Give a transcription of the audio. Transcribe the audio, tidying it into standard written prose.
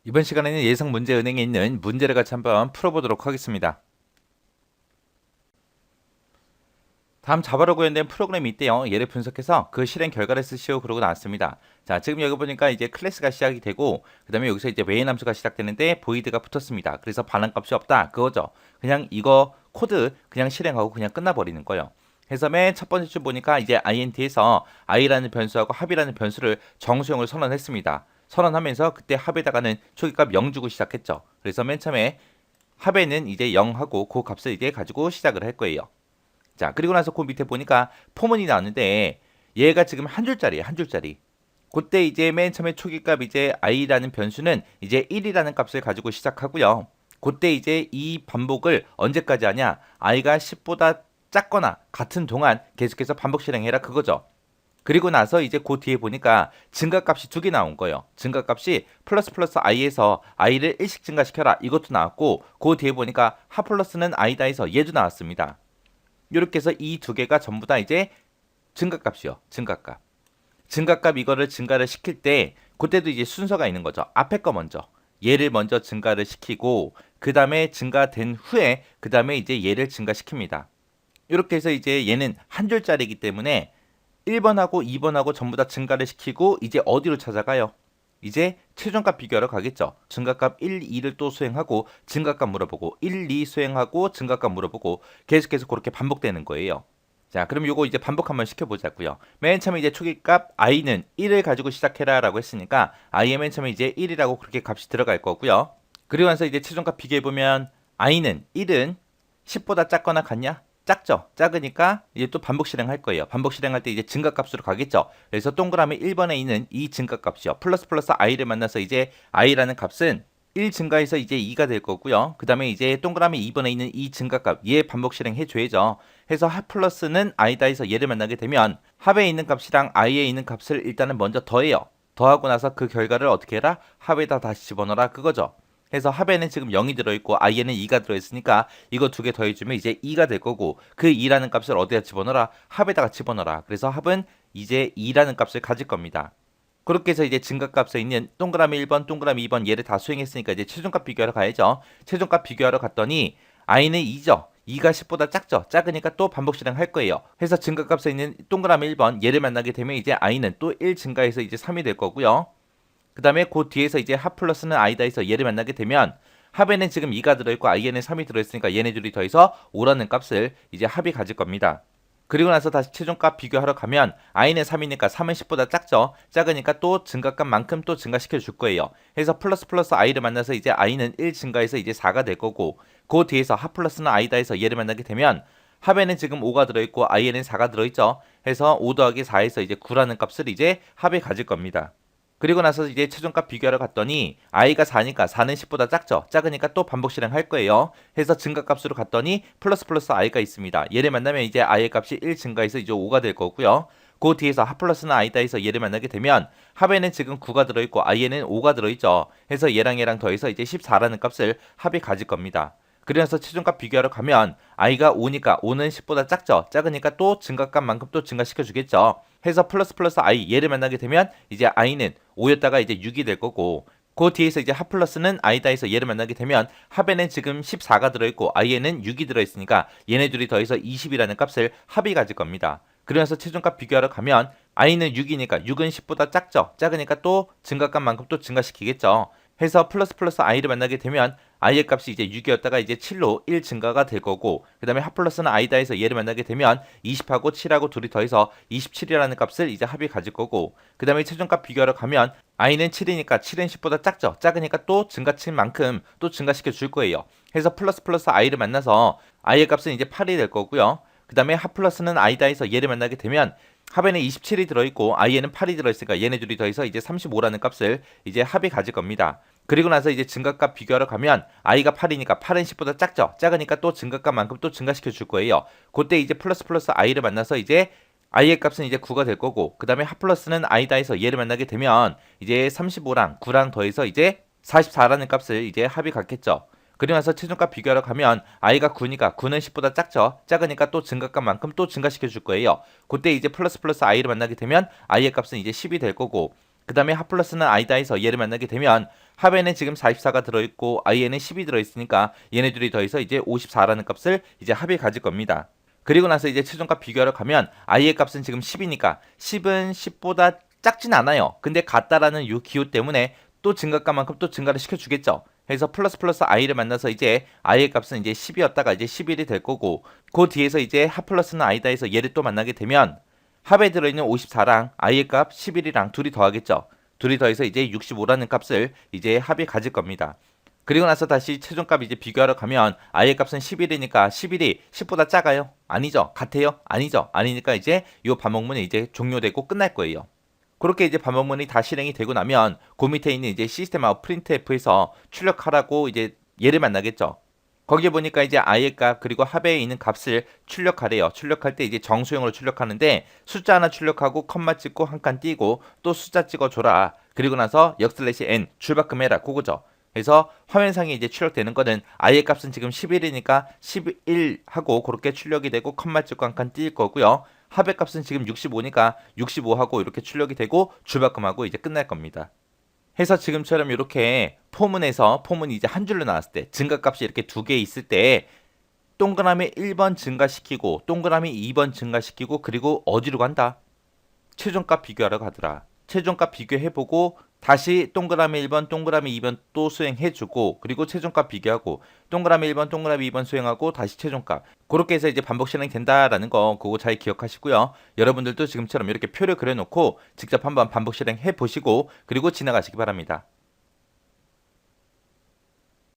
이번 시간에는 예상 문제 은행에 있는 문제를 같이 한번 풀어보도록 하겠습니다. 다음 자바로 구현된 프로그램이 있대요. 얘를 분석해서 그 실행 결과를 쓰시오 그러고 나왔습니다. 자, 지금 여기 보니까 이제 클래스가 시작이 되고 그 다음에 여기서 이제 메인 함수가 시작되는데 보이드가 붙었습니다. 그래서 반환값이 없다 그거죠. 그냥 이거 코드 그냥 실행하고 그냥 끝나버리는 거예요. 그래서 맨 첫 번째 줄 보니까 이제 int에서 i라는 변수하고 합이라는 변수를 정수형을 선언했습니다. 선언하면서 그때 합에다가는 초기값 0 주고 시작했죠. 그래서 맨 처음에 합에는 이제 0하고 그 값을 이제 가지고 시작을 할 거예요. 자, 그리고 나서 그 밑에 보니까 포문이 나왔는데 얘가 지금 한 줄짜리예요. 한 줄짜리. 그때 이제 맨 처음에 초기값 이제 i라는 변수는 이제 1이라는 값을 가지고 시작하고요. 그때 이제 이 반복을 언제까지 하냐? i가 10보다 작거나 같은 동안 계속해서 반복 실행해라 그거죠. 그리고 나서 이제 그 뒤에 보니까 증가값이 두 개 나온 거예요. 증가값이 플러스 플러스 i에서 i를 1씩 증가시켜라 이것도 나왔고 그 뒤에 보니까 하 플러스는 i다 해서 얘도 나왔습니다. 이렇게 해서 이 두 개가 전부 다 이제 증가값이요. 증가값. 증가값 이거를 증가를 시킬 때 그때도 이제 순서가 있는 거죠. 앞에 거 먼저. 얘를 먼저 증가를 시키고 그 다음에 증가된 후에 그 다음에 이제 얘를 증가시킵니다. 이렇게 해서 이제 얘는 한 줄짜리이기 때문에 1번하고 2번하고 전부 다 증가를 시키고 이제 어디로 찾아가요? 이제 최종값 비교하러 가겠죠. 증가값 1, 2를 또 수행하고 증가값 물어보고 1, 2 수행하고 증가값 물어보고 계속해서 그렇게 반복되는 거예요. 자, 그럼 요거 이제 반복 한번 시켜보자고요. 맨 처음에 이제 초기값 i는 1을 가지고 시작해라 라고 했으니까 i의 맨 처음에 이제 1이라고 그렇게 값이 들어갈 거고요. 그리고 나서 이제 최종값 비교해보면 i는 1은 10보다 작거나 같냐? 작죠. 작으니까 이제 또 반복 실행할 거예요. 반복 실행할 때 이제 증가값으로 가겠죠. 그래서 동그라미 1번에 있는 이 증가값이요. 플러스 플러스 i를 만나서 이제 i라는 값은 1 증가해서 이제 2가 될 거고요. 그 다음에 이제 동그라미 2번에 있는 이 증가값 얘 반복 실행해 줘야죠. 해서 합 플러스는 i다 해서 얘를 만나게 되면 합에 있는 값이랑 i에 있는 값을 일단은 먼저 더해요. 더하고 나서 그 결과를 어떻게 해라? 합에다 다시 집어넣어라 그거죠. 해서 합에는 지금 0이 들어있고 i에는 2가 들어있으니까 이거 두 개 더해주면 이제 2가 될 거고 그 2라는 값을 어디다 집어넣어라? 합에다가 집어넣어라. 그래서 합은 이제 2라는 값을 가질 겁니다. 그렇게 해서 이제 증가값에 있는 동그라미 1번, 동그라미 2번 얘를 다 수행했으니까 이제 최종값 비교하러 가야죠. 최종값 비교하러 갔더니 i는 2죠. 2가 10보다 작죠. 작으니까 또 반복 실행할 거예요. 해서 증가값에 있는 동그라미 1번 얘를 만나게 되면 이제 i는 또 1 증가해서 이제 3이 될 거고요. 그 다음에 그 뒤에서 이제 합 플러스는 i다 해서 얘를 만나게 되면 합에는 지금 2가 들어있고 i에는 3이 들어있으니까 얘네 둘이 더해서 5라는 값을 이제 합이 가질 겁니다. 그리고 나서 다시 최종값 비교하러 가면 i는 3이니까 3은 10보다 작죠. 작으니까 또 증가값만큼 또 증가시켜 줄 거예요. 해서 플러스 플러스 i를 만나서 이제 i는 1 증가해서 이제 4가 될 거고 그 뒤에서 합 플러스는 i다 해서 얘를 만나게 되면 합에는 지금 5가 들어있고 i에는 4가 들어있죠. 해서 5 더하기 4에서 이제 9라는 값을 이제 합에 가질 겁니다. 그리고 나서 이제 최종값 비교하러 갔더니 i가 4니까 4는 10보다 작죠. 작으니까 또 반복 실행할 거예요. 해서 증가값으로 갔더니 플러스 플러스 i가 있습니다. 얘를 만나면 이제 i의 값이 1 증가해서 이제 5가 될 거고요. 그 뒤에서 합 플러스는 i다 해서 얘를 만나게 되면 합에는 지금 9가 들어있고 i에는 5가 들어있죠. 해서 얘랑 더해서 이제 14라는 값을 합이 가질 겁니다. 그래서 최종값 비교하러 가면 i가 5니까 5는 10보다 작죠. 작으니까 또 증가값만큼 또 증가시켜 주겠죠. 해서 플러스 플러스 i 얘를 만나게 되면 이제 i는 5였다가 이제 6이 될 거고 그 뒤에서 이제 합 플러스는 i다 해서 얘를 만나게 되면 합에는 지금 14가 들어있고 i에는 6이 들어있으니까 얘네 둘이 더해서 20이라는 값을 합이 가질 겁니다. 그러면서 최종값 비교하러 가면 i는 6이니까 6은 10보다 작죠. 작으니까 또 증가값만큼 또 증가시키겠죠. 해서 플러스 플러스 i를 만나게 되면 i의 값이 이제 6이었다가 이제 7로 1 증가가 될 거고 그 다음에 합 플러스는 i다 해서 얘를 만나게 되면 20하고 7하고 둘이 더해서 27이라는 값을 이제 합이 가질 거고 그 다음에 최종값 비교하러 가면 i는 7이니까 7은 10보다 작죠. 작으니까 또 증가치인 만큼 또 증가시켜 줄 거예요. 해서 플러스 플러스 i를 만나서 i의 값은 이제 8이 될 거고요. 그 다음에 합 플러스는 i다 해서 얘를 만나게 되면 합에는 27이 들어있고 i에는 8이 들어있으니까 얘네 둘이 더해서 이제 35라는 값을 이제 합이 가질 겁니다. 그리고 나서 이제 증가값 비교하러 가면 i가 8이니까 8은 10보다 작죠. 작으니까 또 증가값만큼 또 증가시켜 줄 거예요. 그때 이제 플러스 플러스 i를 만나서 이제 i의 값은 이제 9가 될 거고 그 다음에 합 플러스는 i다 해서 얘를 만나게 되면 이제 35랑 9랑 더해서 이제 44라는 값을 이제 합이 갖겠죠. 그리고 나서 최종값 비교하러 가면 i가 9니까 9는 10보다 작죠. 작으니까 또 증가값만큼 또 증가시켜 줄 거예요. 그때 이제 플러스 플러스 i를 만나게 되면 i의 값은 이제 10이 될 거고 그 다음에 합 플러스는 i다 해서 얘를 만나게 되면 합에는 지금 44가 들어있고 i에는 10이 들어있으니까 얘네 둘이 더해서 이제 54라는 값을 이제 합이 가질 겁니다. 그리고 나서 이제 최종값 비교하러 가면 i의 값은 지금 10이니까 10은 10보다 작진 않아요. 근데 같다라는 이 기호 때문에 또 증가값만큼 또 증가를 시켜주겠죠. 그래서 플러스 플러스 i를 만나서 이제 i의 값은 이제 10이었다가 이제 11이 될 거고 그 뒤에서 이제 합 플러스는 i다 해서 얘를 또 만나게 되면 합에 들어있는 54랑 i의 값 11이랑 둘이 더하겠죠. 둘이 더해서 이제 65라는 값을 이제 합이 가질 겁니다. 그리고 나서 다시 최종값 이제 비교하러 가면 i의 값은 11이니까 11이 10보다 작아요? 아니죠. 같아요? 아니죠. 아니니까 이제 이 반복문이 이제 종료되고 끝날 거예요. 그렇게 이제 반복문이 다 실행이 되고 나면 그 밑에 있는 이제 시스템 아웃 printf에서 출력하라고 이제 얘를 만나겠죠. 거기에 보니까 이제 i의 값 그리고 합에 있는 값을 출력하래요. 출력할 때 이제 정수형으로 출력하는데 숫자 하나 출력하고 컴마 찍고 한 칸 띄고 또 숫자 찍어줘라. 그리고 나서 역/n 출바꿈 해라. 그거죠. 그래서 화면상에 이제 출력되는 거는 i의 값은 지금 11이니까 11 하고 그렇게 출력이 되고 컴마 찍고 한 칸 띄일 거고요. 합의 값은 지금 65니까 65하고 이렇게 출력이 되고 줄바꿈하고 이제 끝날 겁니다. 해서 지금처럼 이렇게 포문이 이제 한 줄로 나왔을 때 증가값이 이렇게 두 개 있을 때 동그라미 1번 증가시키고 동그라미 2번 증가시키고 그리고 어디로 간다? 최종값 비교하러 가더라. 최종값 비교해보고 다시 동그라미 1번, 동그라미 2번 또 수행해주고 그리고 최종값 비교하고 동그라미 1번, 동그라미 2번 수행하고 다시 최종값 그렇게 해서 이제 반복 실행된다라는 거 그거 잘 기억하시고요. 여러분들도 지금처럼 이렇게 표를 그려놓고 직접 한번 반복 실행해 보시고 그리고 지나가시기 바랍니다.